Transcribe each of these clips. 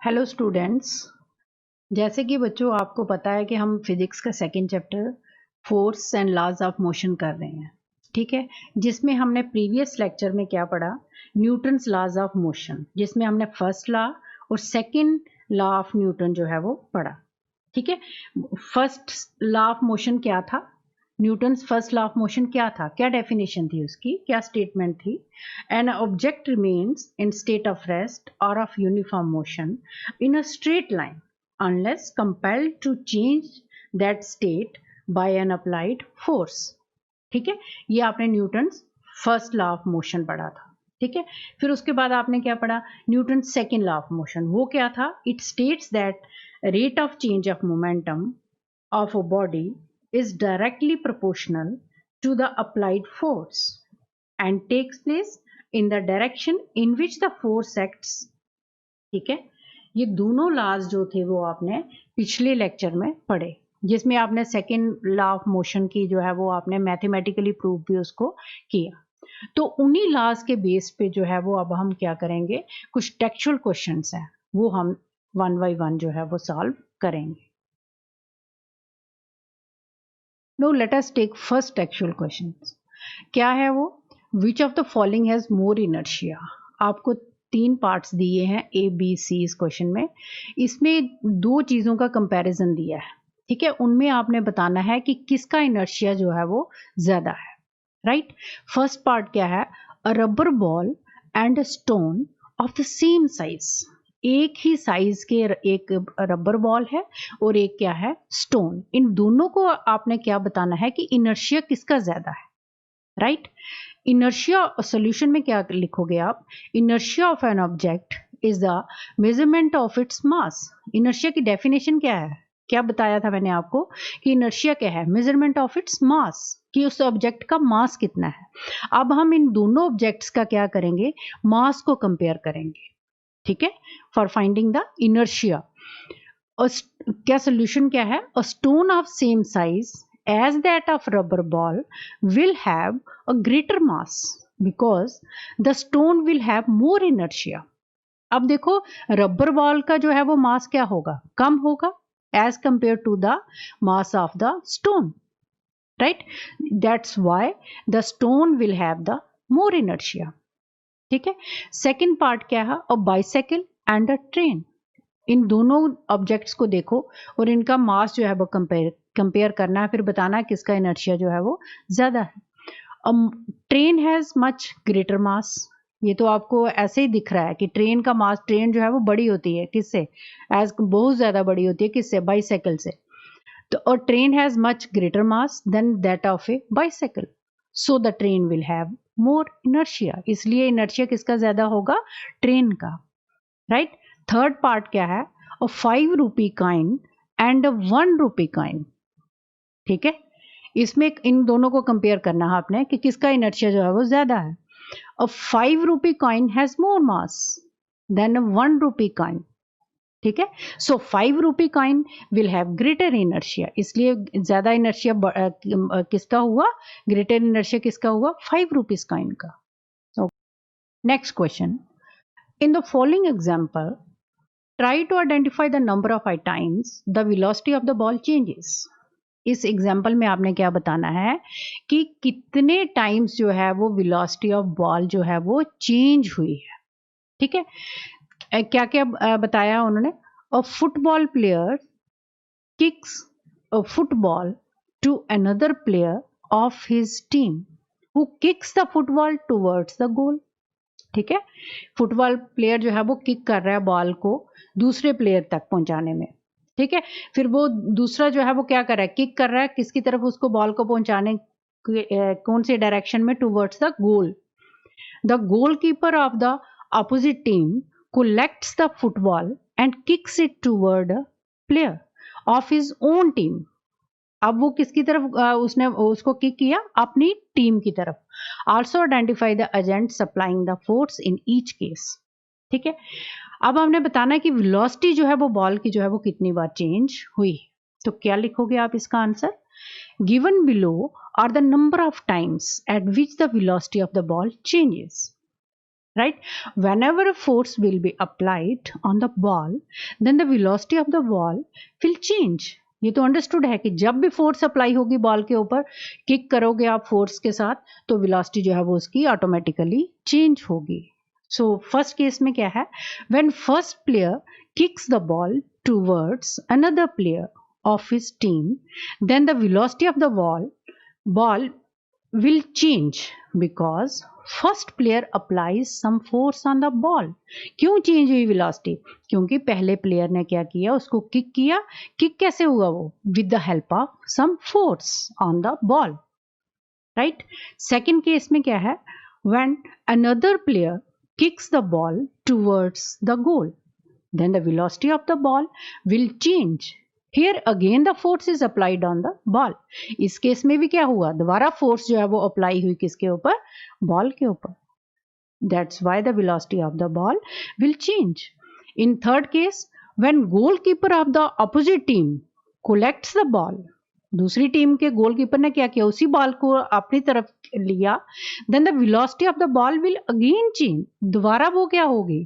Hello students. जैसे कि बच्चों आपको पता है कि हम फिजिक्स का second chapter force and laws of motion कर रहे हैं, ठीक है। जिसमें हमने प्रीवियस लेक्चर में क्या पढ़ा, न्यूटन्स लॉज ऑफ मोशन, जिसमें हमने फर्स्ट लॉ और सेकंड लॉ ऑफ न्यूटन जो है वो पढ़ा, ठीक है। फर्स्ट लॉ ऑफ मोशन क्या था, Newton's first law of motion क्या था, क्या डेफिनेशन थी उसकी, क्या स्टेटमेंट थी। An object remains in state of rest or of uniform motion in a straight line unless compelled to change that state by an applied force। ठीक है, ये आपने Newton's first law of motion पढ़ा था, ठीक है। फिर उसके बाद आपने क्या पढ़ा, Newton second law of motion. वो क्या था, it states that rate of change of momentum of a body is directly proportional to the applied force and takes place in the direction in which the force acts। ठीक है, ये दोनों laws जो थे वो आपने पिछले लेक्चर में पढ़े, जिसमें आपने सेकेंड लॉ ऑफ मोशन की जो है वो आपने मैथमेटिकली प्रूव भी उसको किया। तो उन्हीं लॉज के बेस पे जो है वो अब हम क्या करेंगे, कुछ टेक्सचुअल क्वेश्चंस हैं वो हम वन बाय वन जो है वो सॉल्व करेंगे। Now let us take first textual questions। क्या है वो, which of the following has more inertia। आपको तीन पार्ट्स दिए हैं ए बी सी इस क्वेश्चन में। इसमें दो चीज़ों का कंपैरिजन दिया है, ठीक है। उनमें आपने बताना है कि किसका इनर्शिया जो है वो ज़्यादा है, राइट। फर्स्ट पार्ट क्या है, अ rubber ball and a stone of the same size. एक ही साइज के एक रबर बॉल है और एक क्या है, स्टोन। इन दोनों को आपने क्या बताना है कि इनर्शिया किसका ज्यादा है, राइट। इनर्शिया सॉल्यूशन में क्या लिखोगे आप, inertia of an object is the measurement of its mass. Inertia की डेफिनेशन क्या है, क्या बताया था मैंने आपको कि इनर्शिया क्या है, मेजरमेंट ऑफ इट्स मास, कि उस ऑब्जेक्ट का मास कितना है। अब हम इन दोनों ऑब्जेक्ट्स का क्या करेंगे, मास को कंपेयर करेंगे, ठीक है, फॉर फाइंडिंग द इनर्शिया। क्या सोल्यूशन क्या है, a stone of same size as that of rubber ball will have a greater mass because the stone will have more inertia. अब देखो, रबर बॉल का जो है वो मास क्या होगा, कम होगा as compare to the mass of the stone, right. That's why the stone will have the more inertia, ठीक है। सेकेंड पार्ट क्या है, a bicycle and a train. इन दोनों ऑब्जेक्ट्स को देखो और इनका मास जो है वो कंपेयर करना है, फिर बताना है किसका इनर्शिया जो है वो ज्यादा है। ट्रेन हैज मच ग्रेटर मास। ये तो आपको ऐसे ही दिख रहा है कि ट्रेन का मास, ट्रेन जो है वो बड़ी होती है किससे, एज बहुत ज्यादा बड़ी होती है किससे, बाइसाइकिल से। तो और train has much greater mass than that of a bicycle, so the train will have more inertia. इसलिए इनर्शिया किसका ज्यादा होगा, ट्रेन का, राइट। थर्ड पार्ट क्या है, a 5 rupee coin and a 1 rupee coin, ठीक है। इसमें इन दोनों को कंपेयर करना है आपने कि किसका इनर्शिया जो है वो ज्यादा है। A 5 rupee coin has more mass than a 1 rupee coin, ठीक है। So 5 rupee coin will have greater inertia, इसलिए ज्यादा इनर्शिया किसका हुआ, ग्रेटर इनर्शिया किसका हुआ, 5 रुपीज कॉइन का। Next question, in the following example try to identify the number of times the velocity of the ball changes। इस example में आपने क्या बताना है कि कितने टाइम्स जो है वो वेलोसिटी ऑफ बॉल जो है वो चेंज हुई है, ठीक है। क्या क्या बताया उन्होंने, a football player kicks a football to another player of his team who kicks the football towards the goal, ठीक है। फुटबॉल प्लेयर जो है वो किक कर रहा है बॉल को दूसरे प्लेयर तक पहुंचाने में, ठीक है। फिर वो दूसरा जो है वो क्या कर रहा है, किक कर रहा है किसकी तरफ, उसको बॉल को पहुंचाने कौन से डायरेक्शन में, towards the goal. The goal keeper of the opposite team collects the football and kicks it toward a player of his own team। अब वो किसकी तरफ उसने उसको किक किया, अपनी टीम की तरफ। Also identify the agent supplying the force in each case, ठीक है। अब हमने बताना है कि वेलोसिटी जो है वो बॉल की जो है वो कितनी बार चेंज हुई। तो क्या लिखोगे आप इसका answer, given below are the number of times at which the velocity of the ball changes. right? Whenever a force will be applied on the ball, then the velocity of the ball will change. ये तो understood है कि जब भी force apply होगी ball के ऊपर, kick करोगे आप फोर्स के साथ, तो वेलोसिटी जो है वो उसकी ऑटोमेटिकली चेंज होगी. सो फर्स्ट केस में क्या है, when first player kicks the ball towards another player of his team, then the velocity of the ball will change because first player applies some force on the ball. क्यों change हुई velocity? क्योंकि पहले player ने क्या किया, उसको kick किया. Kick कैसे हुआ वो? With the help of some force on the ball, right? Second case में क्या है, when another player kicks the ball towards the goal, then the velocity of the ball will change. Here again the force is applied on the ball. इस case में भी क्या हुआ, दोबारा force जो है वो अप्लाई हुई किसके ऊपर? बॉल के ऊपर. That's why the velocity of the ball will change. In third case, when goalkeeper of the opposite team collects the ball, दूसरी टीम के गोलकीपर ने क्या किया, उसी बॉल को अपनी तरफ लिया, then the velocity of the ball will again change. दोबारा वो क्या होगी,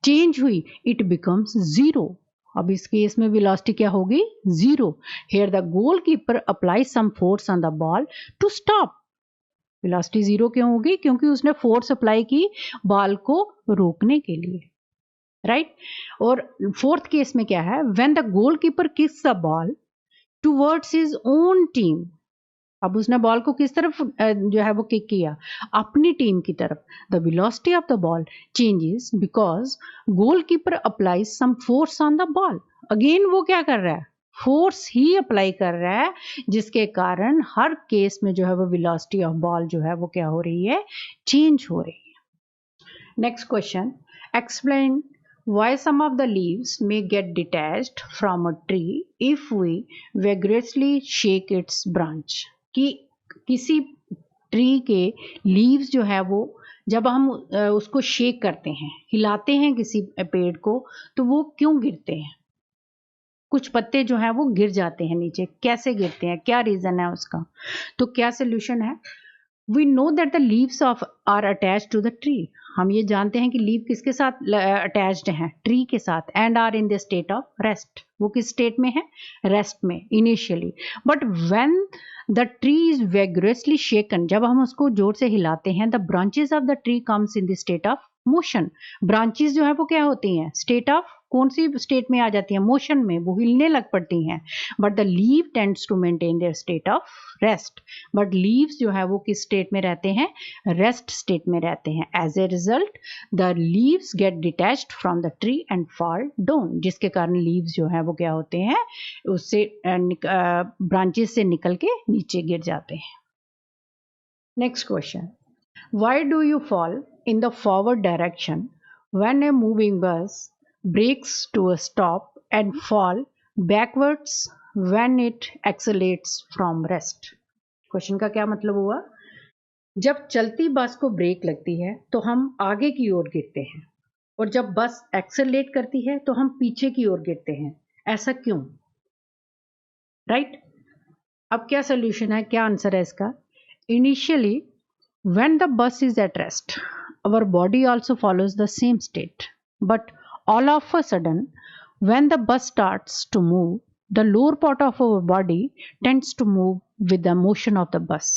चेंज हुई, इट बिकम्स जीरो. अब इस केस में वेलोसिटी क्या होगी, zero. Here the goalkeeper apply some force on the ball to stop. Velocity zero क्यों होगी? क्योंकि उसने फोर्स अप्लाई की बॉल को रोकने के लिए, राइट? और फोर्थ केस में क्या है, when the goalkeeper kicks the ball towards his own team. अब उसने बॉल को किस तरफ जो है वो किक किया, अपनी टीम की तरफ. The velocity of the ball changes because goalkeeper applies some force on the ball. Again वो क्या कर रहा है, फोर्स ही अप्लाई कर रहा है, जिसके कारण हर केस में जो है वो वेलोसिटी ऑफ बॉल जो है वो क्या हो रही है, चेंज हो रही है. Next question, explain why some of the leaves may get detached from a tree if we vigorously shake its branch. कि किसी ट्री के लीव्स जो है वो जब हम उसको शेक करते हैं, हिलाते हैं किसी पेड़ को, तो वो क्यों गिरते हैं? कुछ पत्ते जो हैं वो गिर जाते हैं नीचे. कैसे गिरते हैं, क्या रीजन है उसका? तो क्या सोल्यूशन है, we know that the leaves of are attached to the tree. हम ये जानते हैं कि लीव किसके साथ अटैच्ड हैं, ट्री के साथ. And are in the state of rest. वो किस स्टेट में है, रेस्ट में initially. But when the tree is vigorously shaken, जब हम उसको जोर से हिलाते हैं, the branches of the tree comes in the state of motion. Branches जो है वो क्या होती हैं, स्टेट ऑफ, कौन सी स्टेट में आ जाती हैं, मोशन में, वो हिलने लग पड़ती हैं. But the leave tends to maintain their state of rest. But leaves जो है वो किस स्टेट में रहते हैं, रेस्ट स्टेट में रहते हैं. As a result the leaves get detached from the tree and fall down, जिसके कारण लीव्स जो है वो क्या होते हैं, उससे ब्रांचेस से निकल के नीचे गिर जाते हैं. Next question, why do you fall in the forward direction when a moving bus brakes to a stop and fall backwards when it accelerates from rest. Question का क्या मतलब हुआ, जब चलती बस को ब्रेक लगती है तो हम आगे की ओर गिरते हैं, और जब बस एक्सेलरेट करती है तो हम पीछे की ओर गिरते हैं. ऐसा क्यों, राइट? अब क्या सोल्यूशन है, क्या आंसर है इसका? Initially when the bus is at rest, our body also follows the same state. But all of a sudden, when the bus starts to move, the lower part of our body tends to move with the motion of the bus.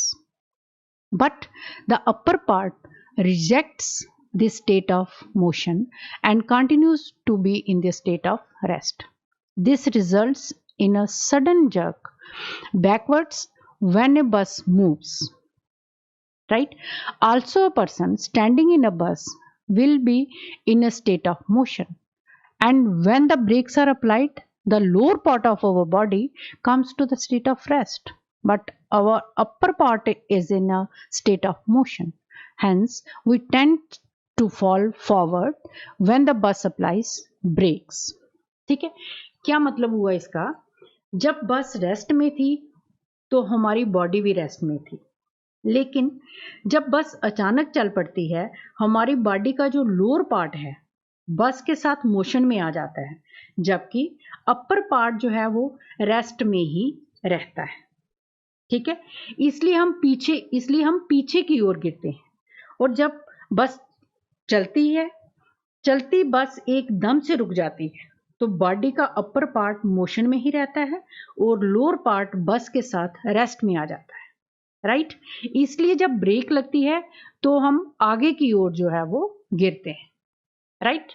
But the upper part rejects this state of motion and continues to be in the state of rest. This results in a sudden jerk backwards when a bus moves. Right? Also, a person standing in a bus will be in a state of motion, and when the brakes are applied, the lower part of our body comes to the state of rest, but our upper part is in a state of motion. Hence, we tend to fall forward when the bus applies brakes. ठीक है, क्या मतलब हुआ इसका? जब बस rest में थी तो हमारी बॉडी भी रेस्ट में थी, लेकिन जब बस अचानक चल पड़ती है, हमारी बॉडी का जो लोअर पार्ट है बस के साथ मोशन में आ जाता है, जबकि अपर पार्ट जो है वो रेस्ट में ही रहता है. ठीक है, इसलिए हम पीछे की ओर गिरते हैं. और जब बस चलती है, चलती बस एकदम से रुक जाती है तो बॉडी का अपर पार्ट मोशन में ही रहता है और लोअर पार्ट बस के साथ रेस्ट में आ जाता है, राइट। इसलिए जब ब्रेक लगती है तो हम आगे की ओर जो है वो गिरते हैं, राइट।